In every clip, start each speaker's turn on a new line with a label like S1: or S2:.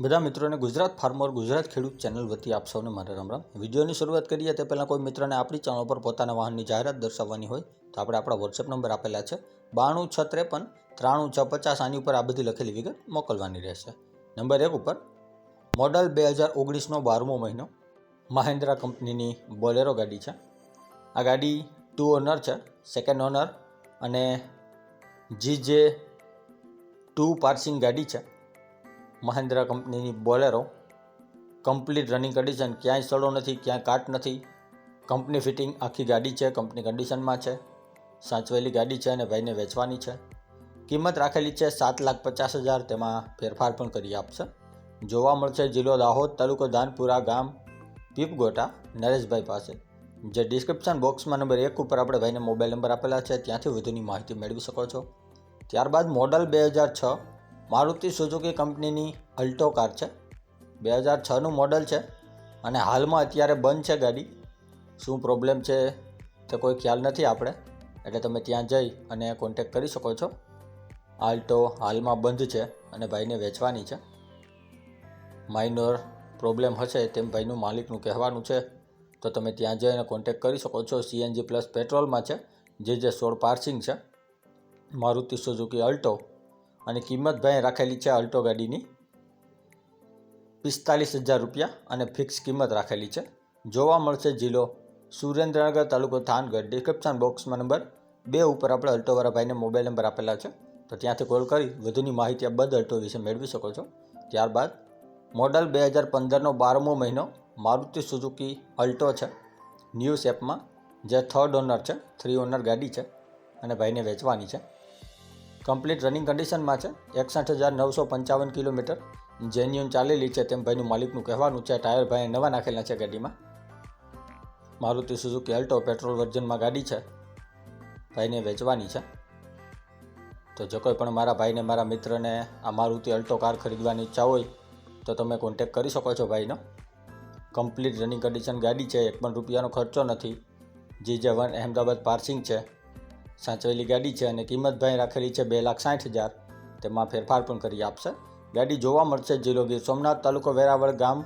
S1: બધા મિત્રોને ગુજરાત ફાર્મર ગુજરાત ખેડૂત ચેનલ વતી આપ સૌને મારા રામ રામ। વિડીયોની શરૂઆત કરીએ તે પહેલાં કોઈ મિત્રને આપણી ચેનલ પર પોતાના વાહનની જાહેરાત દર્શાવવાની હોય તો આપણે આપણા વોટ્સએપ નંબર આપેલા છે 9263539650। આની ઉપર આ બધી લખેલી વિગત મોકલવાની રહેશે। નંબર 1 ઉપર મોડલ 2019નો 12મો મહિનો મહિન્દ્રા કંપનીની બોલેરો ગાડી છે। આ ગાડી 2 ઓનર છે, સેકન્ડ ઓનર અને GJ2 પાર્સિંગ ગાડી છે। મહિન્દ્રા કંપનીની બોલેરો કમ્પ્લીટ રનિંગ કન્ડિશન, ક્યાંય સડો નથી, ક્યાંય કાટ નથી, કંપની ફિટિંગ આખી ગાડી છે, કંપની કન્ડિશનમાં છે, સાચવેલી ગાડી છે અને ભાઈને વેચવાની છે। કિંમત રાખેલી છે 7,50,000, તેમાં ફેરફાર પણ કરી આપશે। જોવા મળશે જિલ્લો દાહોદ, તાલુકો ધાનપુરા, ગામ પીપગોટા, નરેશભાઈ પાસે। જે ડિસ્ક્રિપ્શન બોક્સમાં નંબર 1 ઉપર આપણે ભાઈને મોબાઈલ નંબર આપેલા છે, ત્યાંથી વધુની માહિતી મેળવી શકો છો। ત્યારબાદ મોડલ 2006 મારુતિ સુઝુકી કંપનીની અલ્ટો કાર છે। 2006નું મોડલ છે અને હાલમાં અત્યારે બંધ છે ગાડી। શું પ્રોબ્લેમ છે તે કોઈ ખ્યાલ નથી આપણે, એટલે તમે ત્યાં જઈ અને કોન્ટેક કરી શકો છો। આલ્ટો હાલમાં બંધ છે અને ભાઈને વેચવાની છે। માઇનોર પ્રોબ્લેમ હશે તેમ ભાઈનું માલિકનું કહેવાનું છે, તો તમે ત્યાં જઈને કોન્ટેક કરી શકો છો। CNG પ્લસ પેટ્રોલમાં છે, JJ16 પાર્સિંગ છે, મારુતિ સુઝુકી અલ્ટો, અને કિંમત ભાઈ રાખેલી છે અલ્ટો ગાડીની 45,000 રૂપિયા અને ફિક્સ કિંમત રાખેલી છે। જોવા મળશે જિલ્લો સુરેન્દ્રનગર, તાલુકો થાનગઢ। ડિસ્ક્રિપ્શન બોક્સમાં નંબર 2 ઉપર આપણે અલ્ટોવાળા ભાઈને મોબાઈલ નંબર આપેલા છે, તો ત્યાંથી કોલ કરી વધુની માહિતી આ બધ અલ્ટો વિશે મેળવી શકો છો। ત્યારબાદ મોડલ 2015નો 12મો મહિનો મારુતિ સુઝુકી અલ્ટો છે, ન્યૂ શેપમાં, જે 3rd ઓનર છે, 3 ઓનર ગાડી છે અને ભાઈને વેચવાની છે। કમ્પ્લીટ રનિંગ કન્ડિશનમાં છે, 61,955 કિલોમીટર જેન્યુન ચાલેલી છે તેમ ભાઈનું માલિકનું કહેવાનું છે। ટાયર ભાઈ નવા નાખેલા છે ગાડીમાં। મારુતિ સુઝુકી અલ્ટો પેટ્રોલ વર્ઝનમાં ગાડી છે, ભાઈને વેચવાની છે। તો જો કોઈ પણ મારા ભાઈને, મારા મિત્રને આ મારુતિ અલ્ટો કાર ખરીદવાની ઈચ્છા હોય તો તમે કોન્ટેક કરી શકો છો ભાઈનો। કમ્પ્લીટ રનિંગ કન્ડિશન ગાડી છે, 1 પણ રૂપિયાનો ખર્ચો નથી, GJ1 અહેમદાબાદ પાર્સિંગ છે, સાચવેલી ગાડી છે અને કિંમત ભાઈ રાખેલી છે 2,60,000, તેમાં ફેરફાર પણ કરી આપશે। ગાડી જોવા મળશે જિલ્લો ગીર સોમનાથ, તાલુકો વેરાવળ, ગામ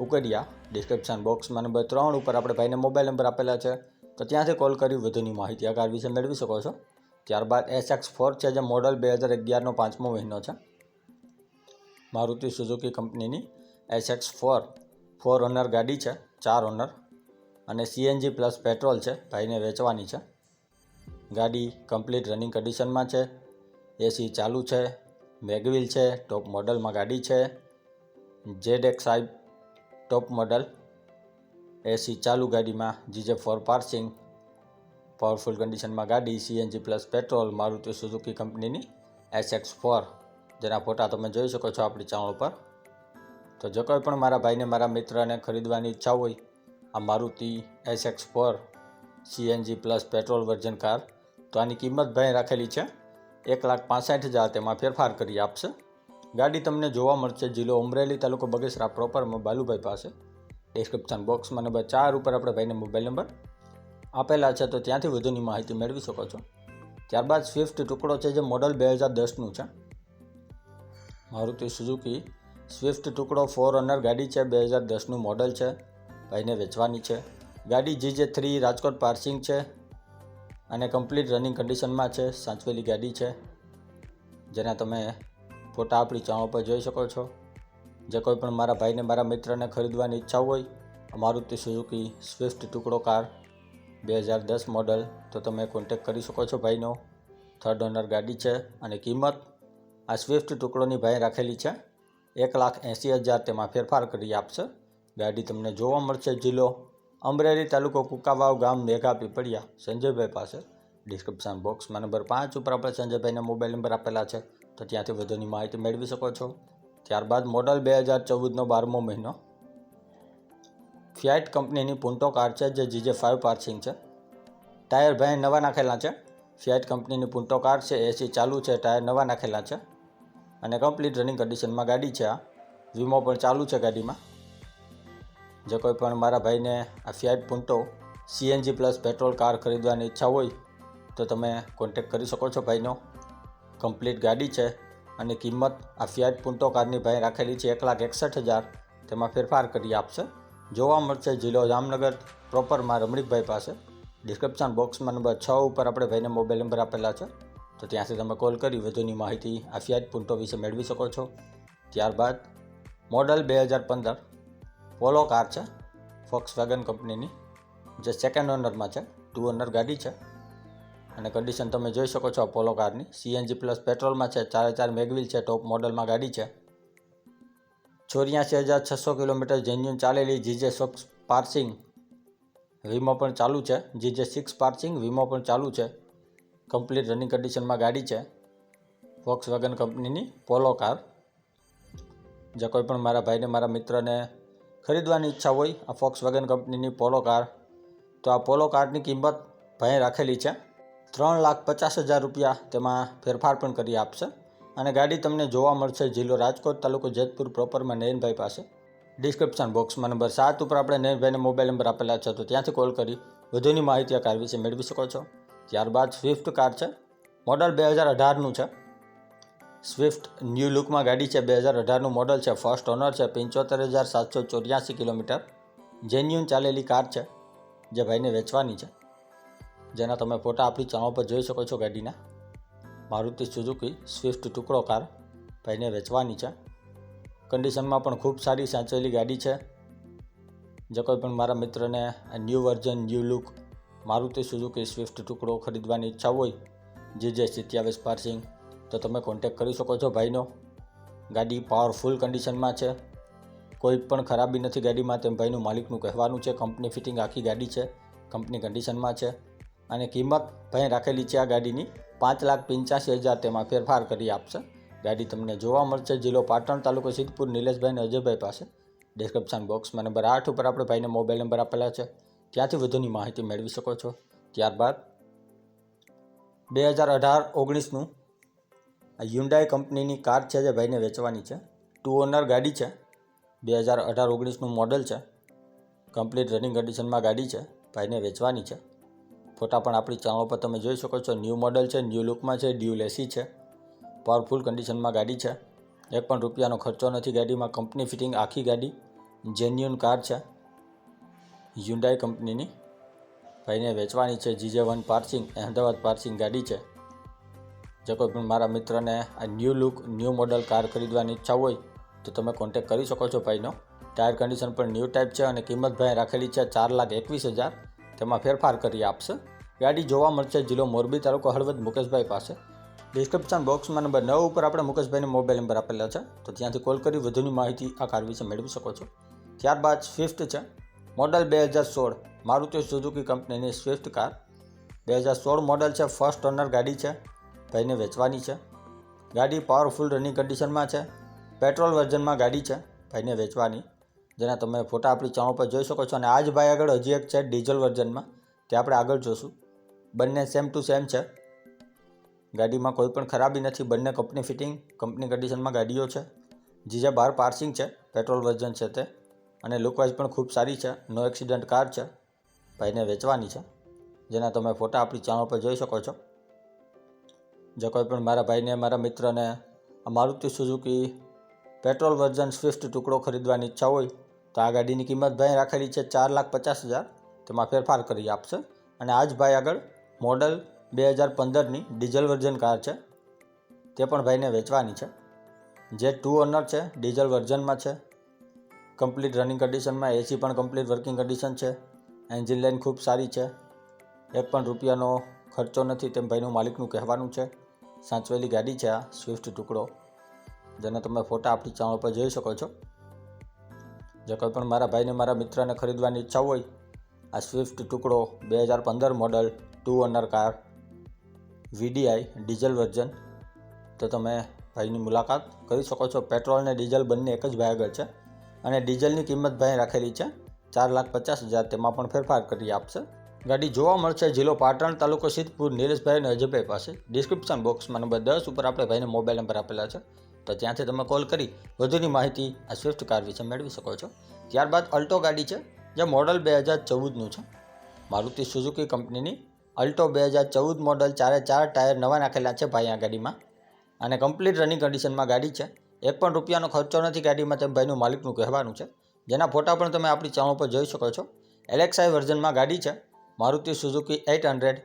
S1: ઉકડિયા। ડિસ્ક્રિપ્શન બોક્સમાં નંબર 3 ઉપર આપણે ભાઈને મોબાઈલ નંબર આપેલા છે, તો ત્યાંથી કોલ કરી વધુની માહિતી આ કાર વિશે મેળવી શકો છો। ત્યારબાદ SX4 છે, જે મોડલ 2011નો 5મો મહિનો છે, મારુતિ સુઝુકી કંપનીની SX4 4 ઓનર ગાડી છે, 4 ઓનર અને CNG પ્લસ પેટ્રોલ છે, ભાઈને વેચવાની છે। ગાડી કમ્પ્લીટ રનિંગ કન્ડિશનમાં છે, AC ચાલુ છે, મેગવિલ છે, ટોપ મોડલમાં ગાડી છે, ZXi ટોપ મોડલ, AC ચાલુ ગાડીમાં, GJ4 પાર્સિંગ, પાવરફુલ કન્ડિશનમાં ગાડી, CNG plus petrol, Maruti Suzuki કંપનીની SX4, જેના ફોટા તમે જોઈ શકો છો આપણી ચેનલ પર। તો જો કોઈ પણ મારા ભાઈને, મારા મિત્રને ખરીદવાની ઈચ્છા હોય આ Maruti SX4 CNG plus petrol version car, તો આની કિંમત ભાઈ રાખેલી છે 1,65,000, તેમાં ફેરફાર કરી આપશે। ગાડી તમને જોવા મળશે જિલ્લો અમરેલી, તાલુકો બગસરા પ્રોપરમાં, બાલુભાઈ પાસે। ડિસ્ક્રિપ્શન બોક્સમાં નંબર 4 ઉપર આપણે ભાઈને મોબાઈલ નંબર આપેલા છે, તો ત્યાંથી વધુની માહિતી મેળવી શકો છો। ત્યારબાદ સ્વિફ્ટ ટુકડો છે, જે મોડલ 2010નું છે, મારુતિ સુઝુકી સ્વિફ્ટ ટુકડો 4 ઓનર ગાડી છે, 2010નું મોડલ છે, ભાઈને વેચવાની છે। ગાડી GJ3 રાજકોટ પાર્સિંગ છે અને કમ્પ્લીટ રનિંગ કન્ડિશનમાં છે, સાચવેલી ગાડી છે, જેના તમે ફોટા આપણી ચેનલ પર જોઈ શકો છો। જે કોઈ પણ મારા ભાઈને, મારા મિત્રને ખરીદવાની ઈચ્છા હોય મારુતિ સુઝુકી સ્વિફ્ટ ટુકડો કાર 2010 મોડલ, તો તમે કોન્ટેક કરી શકો છો ભાઈનો। 3rd ઓનર ગાડી છે અને કિંમત આ સ્વિફ્ટ ટુકડોની ભાઈ રાખેલી છે 1,80,000, તેમાં ફેરફાર કરી આપશે। ગાડી તમને જોવા મળશે જિલ્લો અમરેલી, તાલુકો કુકાવાવ, ગામ મેઘા પીપળિયા, સંજયભાઈ પાસે। ડિસ્ક્રિપ્શન બોક્સમાં નંબર 5 ઉપર આપણે સંજયભાઈને મોબાઈલ નંબર આપેલા છે, તો ત્યાંથી વધુની માહિતી મેળવી શકો છો। ત્યારબાદ મોડલ 2014નો 12મો મહિનો ફિયાટ કંપનીની પુન્ટો કાર છે, જે GJ5 પાર્સિંગ છે, ટાયર ભાઈ નવા નાખેલા છે। ફિયાટ કંપનીની પુન્ટો કાર છે, AC ચાલુ છે, ટાયર નવા નાખેલા છે અને કમ્પ્લીટ રનિંગ કન્ડિશનમાં ગાડી છે। આ વીમો પણ ચાલુ છે ગાડીમાં। જો કોઈ પણ મારા ભાઈને આ Fiat Punto CNG plus petrol car ખરીદવાની ઈચ્છા હોય તો તમે કોન્ટેક કરી શકો છો ભાઈનો। કમ્પ્લીટ ગાડી છે, અને કિંમત આ ફિયાટ પુન્ટો કારની ભાઈ રાખેલી છે 1,61,000, તેમાં ફેરફાર કરી આપશે. જોવા મળશે જિલ્લો જામનગર, પ્રોપરમાં રમણીકભાઈ પાસે. ડિસ્ક્રિપ્શન બોક્સમાં નંબર 6 ઉપર આપણે ભાઈને મોબાઈલ નંબર આપેલા છે, તો ત્યાંથી તમે કોલ કરી વધુની માહિતી આ ફિયાટ પુન્ટો વિશે મેળવી શકો છો. ત્યારબાદ મોડલ 2015 પોલો કાર છે, ફોક્સવેગન કંપનીની, જે સેકન્ડ ઓનરમાં છે, 2 ઓનર ગાડી છે. અને કન્ડિશન તમે જોઈ શકો છો પોલો કારની. CNG પ્લસ પેટ્રોલમાં છે, 4x4 મેગવિલ છે, ટોપ મોડલમાં ગાડી છે. 84,600 કિલોમીટર જેન્યુન ચાલેલી. GJ6 પાર્સિંગ વીમો પણ ચાલુ છે. GJ6 પાર્સિંગ વીમો પણ ચાલુ છે. કમ્પ્લીટ રનિંગ કન્ડિશનમાં ગાડી છે. ફોક્સવેગન કંપનીની પોલો કાર. જે કોઈ પણ મારા ભાઈને, મારા મિત્રને ખરીદવાની ઈચ્છા હોય આ ફોક્સવેગન કંપનીની પોલો કાર, તો આ પોલો કારની કિંમત ભાઈ રાખેલી છે 3,50,000 રૂપિયા. તેમાં ફેરફાર પણ કરી આપશે. અને ગાડી તમને જોવા મળશે જિલ્લો રાજકોટ, તાલુકો જેતપુર, પ્રોપરમાં નયનભાઈ પાસે. ડિસ્ક્રિપ્શન બોક્સમાં નંબર 7 ઉપર આપણે નયનભાઈને મોબાઈલ નંબર આપેલા છે, તો ત્યાંથી કોલ કરી વધુની માહિતી આ કાર વિશે મેળવી શકો છો. ત્યારબાદ સ્વિફ્ટ કાર છે, મોડલ 2018નું છે. સ્વિફ્ટ ન્યૂ લુકમાં ગાડી છે, 2018નું મોડલ છે, ફર્સ્ટ ઓનર છે, 75,784 કિલોમીટર જેન્યુન ચાલેલી કાર છે, જે ભાઈને વેચવાની છે. જેના તમે ફોટા આપણી ચેનલ પર જોઈ શકો છો. ગાડીના મારુતિ સુઝુકી સ્વિફ્ટ ટુકડો કાર ભાઈને વેચવાની છે. કન્ડિશનમાં પણ ખૂબ સારી સાચવેલી ગાડી છે. જે કોઈ પણ મારા મિત્રને new version, new look Maruti Suzuki Swift ટુકડો ખરીદવાની ઈચ્છા હોય, GJ27 પાર્સિંગ, તો તમે કોન્ટેક્ટ કરી શકો છો ભાઈનો. ગાડી પાવરફુલ કન્ડિશનમાં છે, કોઈ પણ ખરાબી નથી ગાડીમાં, તેમ ભાઈનું માલિકનું કહેવાનું છે. કંપની ફિટિંગ આખી ગાડી છે, કંપની કન્ડિશનમાં છે. અને કિંમત ભાઈ રાખેલી છે આ ગાડીની 5,85,000, તેમાં ફેરફાર કરી આપશે. ગાડી તમને જોવા મળશે જિલ્લો પાટણ, તાલુકો સિદ્ધપુર, નિલેશભાઈ અને અજયભાઈ પાસે. ડિસ્ક્રિપ્શન બોક્સમાં નંબર 8 ઉપર આપણે ભાઈને મોબાઈલ નંબર આપેલા છે, ત્યાંથી વધુની માહિતી મેળવી શકો છો. ત્યારબાદ 2018-19નું આ હ્યુન્ડાઈ કંપનીની કાર છે, જે ભાઈને વેચવાની છે. 2 ઓનર ગાડી છે, 2018-19નું મોડલ છે, કમ્પ્લીટ રનિંગ કન્ડિશનમાં ગાડી છે, ભાઈને વેચવાની છે. ફોટા પણ આપણી ચેનલ પર તમે જોઈ શકો છો. ન્યૂ મોડલ છે, ન્યૂ લુકમાં છે, ડ્યુલ એસી છે, પાવરફુલ કન્ડિશનમાં ગાડી છે. એક પણ રૂપિયાનો ખર્ચો નથી ગાડીમાં. કંપની ફિટિંગ આખી ગાડી જેન્યુન કાર છે, હ્યુન્ડાઈ કંપનીની, ભાઈને વેચવાની છે. GJ1 પાર્સિંગ અમદાવાદ પાર્સિંગ ગાડી છે. જે કોઈ પણ મારા મિત્રને આ new look, new model car ખરીદવાની ઈચ્છા હોય, તો તમે કોન્ટેક્ટ કરી શકો છો ભાઈનો. ટાયર કન્ડિશન પણ ન્યૂ ટાઈપ છે. અને કિંમત ભાઈ રાખેલી છે 4,21,000, તેમાં ફેરફાર કરી આપશે. ગાડી જોવા મળશે જિલ્લો મોરબી, તાલુકો હળવદ, મુકેશભાઈ પાસે. ડિસ્ક્રિપ્શન બોક્સમાં નંબર 9 ઉપર આપણે મુકેશભાઈને મોબાઈલ નંબર આપેલા છે, તો ત્યાંથી કોલ કરી વધુની માહિતી આ કાર વિશે મેળવી શકો છો. ત્યારબાદ સ્વિફ્ટ છે, મોડલ 2016, મારુતિ સુઝુકી કંપનીની સ્વિફ્ટ કાર. 2016 મોડલ છે, ફર્સ્ટ ઓનર ગાડી છે, ભાઈને વેચવાની છે. ગાડી પાવરફુલ રનિંગ કન્ડિશનમાં છે, પેટ્રોલ વર્ઝનમાં ગાડી છે, ભાઈને વેચવાની. જેના તમે ફોટા આપણી ચેનલ પર જોઈ શકો છો. અને આ જ ભાઈ આગળ હજી એક છે ડીઝલ વર્ઝનમાં, તે આપણે આગળ જોશું. બંને સેમ ટુ સેમ છે. ગાડીમાં કોઈ પણ ખરાબી નથી, બંને કંપની ફિટિંગ, કંપની કન્ડિશનમાં ગાડીઓ છે. GJ12 પાર્સિંગ છે, પેટ્રોલ વર્ઝન છે તે. અને લુકવાઇઝ પણ ખૂબ સારી છે, નો એક્સિડન્ટ કાર છે, ભાઈને વેચવાની છે. જેના તમે ફોટા આપણી ચેનલ પર જોઈ શકો છો. જો કોઈ પણ મારા ભાઈને, મારા મિત્રને Maruti Suzuki petrol version Swift ટુકડો ખરીદવાની ઈચ્છા હોય, તો આ ગાડીની કિંમત ભાઈ રાખેલી છે 4,50,000, તેમાં ફેરફાર કરી આપશે. અને આ જ ભાઈ આગળ મોડલ 2015ની ડીઝલ વર્ઝન કાર છે, તે પણ ભાઈને વેચવાની છે. જે 2 ઓનર છે, ડીઝલ વર્ઝનમાં છે, કમ્પ્લીટ રનિંગ કન્ડિશનમાં, એસી પણ કમ્પ્લીટ વર્કિંગ કન્ડિશન છે. એન્જિન લાઇન ખૂબ સારી છે, એક પણ રૂપિયાનો ખર્ચો નથી, તેમ ભાઈનું માલિકનું કહેવાનું છે. સાચવેલી ગાડી છે આ સ્વિફ્ટ ટુકડો, જેને તમે ફોટા આપણી ચેનલ પર જોઈ શકો છો. જે કોઈ પણ મારા ભાઈને, મારા મિત્રને ખરીદવાની ઈચ્છા હોય આ સ્વિફ્ટ ટુકડો 2015 model 2 honour car VDI diesel version, તો તમે ભાઈની મુલાકાત કરી શકો છો. પેટ્રોલ અને ડીઝલ બંને એક જ ભાઈ આગળ છે. અને ડીઝલની કિંમત ભાઈ રાખેલી છે 4,50,000, તેમાં પણ ફેરફાર કરી આપશે. ગાડી જોવા મળશે જિલ્લો પાટણ, તાલુકો સિદ્ધપુર, નિલેશભાઈ અને અજયભાઈ પાસે. ડિસ્ક્રિપ્શન બોક્સમાં નંબર 10 ઉપર આપણે ભાઈને મોબાઈલ નંબર આપેલા છે, તો ત્યાંથી તમે કોલ કરી વધુની માહિતી આ સ્વિફ્ટ કાર વિશે મેળવી શકો છો. ત્યારબાદ અલ્ટો ગાડી છે, જે મોડલ 2014નું છે, મારુતિ સુઝુકી કંપનીની અલ્ટો 2014 મોડલ. 4 ટાયર નવા નાખેલા છે ભાઈ આ ગાડીમાં. અને કમ્પ્લીટ રનિંગ કન્ડિશનમાં ગાડી છે. એક પણ રૂપિયાનો ખર્ચો નથી ગાડીમાં, તેમ ભાઈનું માલિકનું કહેવાનું છે, જેના ફોટા પણ તમે આપણી ચેનલ પર જોઈ શકો છો. LXi વર્ઝનમાં ગાડી છે, મારુતિ સુઝુકી 800.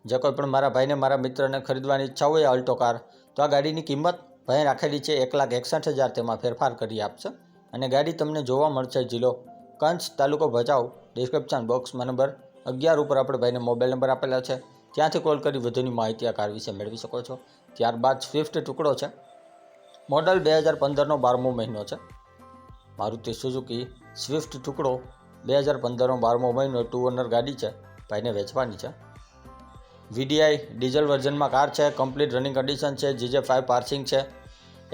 S1: જે કોઈ પણ મારા ભાઈને, મારા મિત્રને ખરીદવાની ઈચ્છા હોય અલ્ટો કાર, તો આ ગાડીની કિંમત ભાઈ રાખેલી છે 1,61,000. તેમાં ફેરફાર કરી આપશે. અને ગાડી તમને જોવા મળશે જિલ્લો કચ્છ, તાલુકો ભચાઉ. ડિસ્ક્રિપ્શન બોક્સમાં નંબર 11 ઉપર આપણે ભાઈને મોબાઈલ નંબર આપેલા છે, ત્યાંથી કોલ કરી વધુની માહિતી આ કાર વિશે મેળવી શકો છો. ત્યારબાદ સ્વિફ્ટ ટુકડો છે, મોડલ 2015નો 12મો મહિનો છે. મારુતિ સુઝુકી સ્વિફ્ટ ટુકડો 2015નો 12મો મહિનો, 2 ઓનર ગાડી છે, ભાઈને વેચવાની છે. VDI ડીઝલ વર્ઝનમાં કાર છે, કમ્પ્લીટ રનિંગ કન્ડિશન છે, GJ5 પાર્સિંગ છે.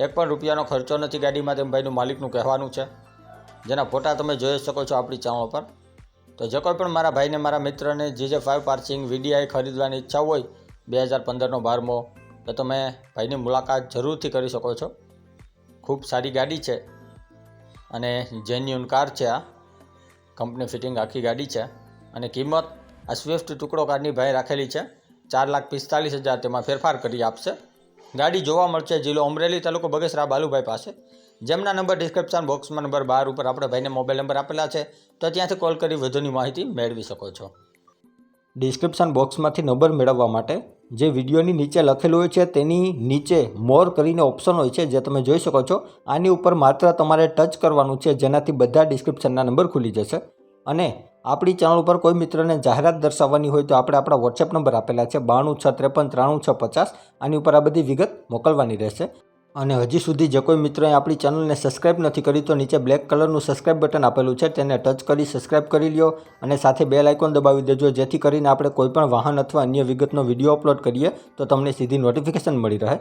S1: એક પણ રૂપિયાનો ખર્ચો નથી ગાડીમાં, તેમ ભાઈનું માલિકનું કહેવાનું છે, જેના ફોટા તમે જોઈ શકો છો આપણી ચેનલ પર. તો જે કોઈ પણ મારા ભાઈને, મારા મિત્રને GJ5 પાર્સિંગ VDI ખરીદવાની ઈચ્છા હોય 2015નો 12મો, તો તમે ભાઈની મુલાકાત જરૂરથી કરી શકો છો. ખૂબ સારી ગાડી છે અને જેન્યુન કાર છે. આ કંપની ફિટિંગ આખી ગાડી છે અને કિંમત આ સ્વિફ્ટ ટુકડો કારની ભાઈ રાખેલી છે 4,45,000. તેમાં ફેરફાર કરી આપશે. ગાડી જોવા મળશે જિલ્લો અમરેલી, તાલુકો બગસરા, બાલુભાઈ પાસે, જેમના નંબર ડિસ્ક્રિપ્શન બોક્સમાં નંબર 12 ઉપર આપણે ભાઈને મોબાઈલ નંબર આપેલા છે, તો ત્યાંથી કોલ કરી વધુની માહિતી મેળવી શકો છો. ડિસ્ક્રિપ્શન બોક્સમાંથી નંબર મેળવવા માટે જે વિડીયોની નીચે લખેલું હોય છે તેની નીચે મોર કરીને ઓપ્શન હોય છે, જે તમે જોઈ શકો છો. આની ઉપર માત્ર તમારે ટચ કરવાનું છે, જેનાથી બધા ડિસ્ક્રિપ્શનના નંબર ખુલી જશે. અને આપણી ચેનલ ઉપર કોઈ મિત્રને જાહેરાત દર્શાવવાની હોય તો આપણે આપણા વોટ્સએપ નંબર આપેલા છે 9263533650. આની ઉપર આ બધી વિગત મોકલવાની રહેશે. અને હજી સુધી જે કોઈ મિત્રોએ આપણી ચેનલને સબસ્ક્રાઇબ નથી કરી તો નીચે બ્લેક કલરનું સબસ્ક્રાઇબ બટન આપેલું છે, તેને ટચ કરી સબસ્ક્રાઇબ કરી લ્યો અને સાથે બેલ આઇકોન દબાવી દેજો, જેથી કરીને આપણે કોઈપણ વાહન અથવા અન્ય વિગતનો વિડીયો અપલોડ કરીએ તો તમને સીધી નોટિફિકેશન મળી રહે.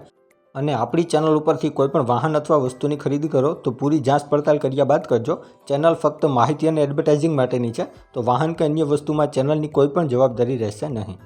S1: અને આપણી ચેનલ ઉપરથી કોઈપણ વાહન અથવા વસ્તુની ખરીદી કરો તો પૂરી જાંચ પડતાલ કર્યા બાદ કરજો. ચેનલ ફક્ત માહિતી અને એડવર્ટાઇઝિંગ માટેની છે, તો વાહન કે અન્ય વસ્તુમાં ચેનલની કોઈ પણ જવાબદારી રહેશે નહીં.